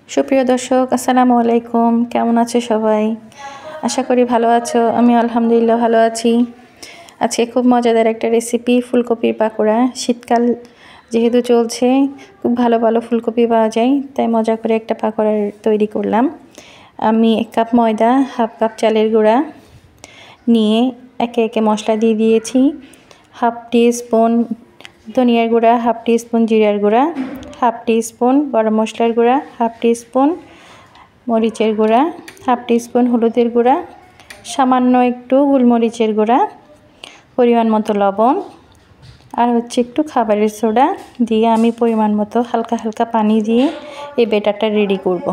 সুপ্রিয় দর্শক, আসসালামু আলাইকুম। কেমন আছে সবাই? আশা করি ভালো আছো। আমি আলহামদুলিল্লাহ ভালো আছি। আজকে খুব মজাদার একটা রেসিপি, ফুলকপির পাকোড়া। শীতকাল যেহেতু চলছে, খুব ভালো ভালো ফুলকপি পাওয়া যায়, তাই মজা করে একটা পাকোড়া তৈরি করলাম। আমি 1 কাপ ময়দা, হাফ কাপ চালের গুঁড়া নিয়ে একে একে মশলা দিয়ে দিয়েছি। হাফ টিস্পুন ধনিয়ার গুঁড়া, হাফ টিস্পুন জিরার গুঁড়া, হাফ টিস্পুন গরম মশলার গুঁড়া, হাফ টিস্পুন মরিচের গুঁড়া, হাফ টিস্পুন হলুদের গুঁড়া, সামান্য একটু গোলমরিচের গুঁড়া, পরিমাণ মতো লবণ আর একটু খাবারের সোডা দিয়ে আমি পরিমাণ মতো হালকা হালকা পানি দিয়ে এই ব্যাটারটা রেডি করব।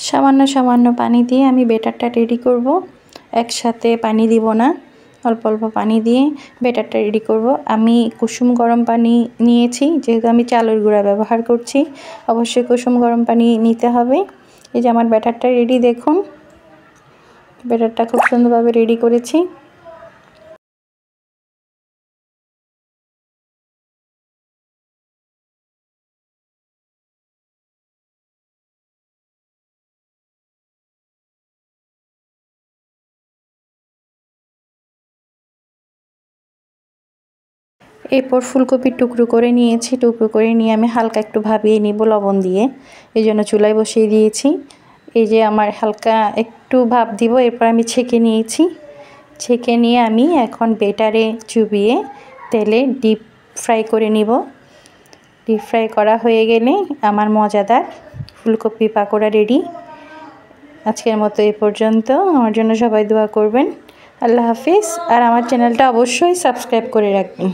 সামান্য সামান্য পানি দিয়ে আমি ব্যাটারটা রেডি করব। একসাথে পানি দিব না, অল্প অল্প পানি দিয়ে ব্যাটারটা রেডি করব। আমি কুসুম গরম পানি নিয়েছি, যেহেতু আমি চালের গুঁড়া ব্যবহার করছি, অবশ্যই কুসুম গরম পানি নিতে হবে। এই যে আমার ব্যাটারটা রেডি, দেখুন ব্যাটারটা খুব সুন্দরভাবে রেডি করেছি। এরপর ফুলকপির টুকরো করে নিয়েছি, টুকরো করে নিয়ে আমি হালকা একটু ভাপিয়ে নিব লবণ দিয়ে, এই জন্য চুলায় বসিয়ে দিয়েছি। এই যে আমার হালকা একটু ভাপ দিব, এরপর আমি ছেঁকে নিয়েছি। ছেঁকে নিয়ে আমি এখন ব্যাটারে চুবিয়ে তেলে ডিপ ফ্রাই করে নিব। ডিপ ফ্রাই করা হয়ে গেলে আমার মজাদার ফুলকপি পাকোড়া রেডি। আজকের মতো এই পর্যন্ত। আমার জন্য সবাই দোয়া করবেন। আল্লাহ হাফিজ। আর আমার চ্যানেলটা অবশ্যই সাবস্ক্রাইব করে রাখবেন।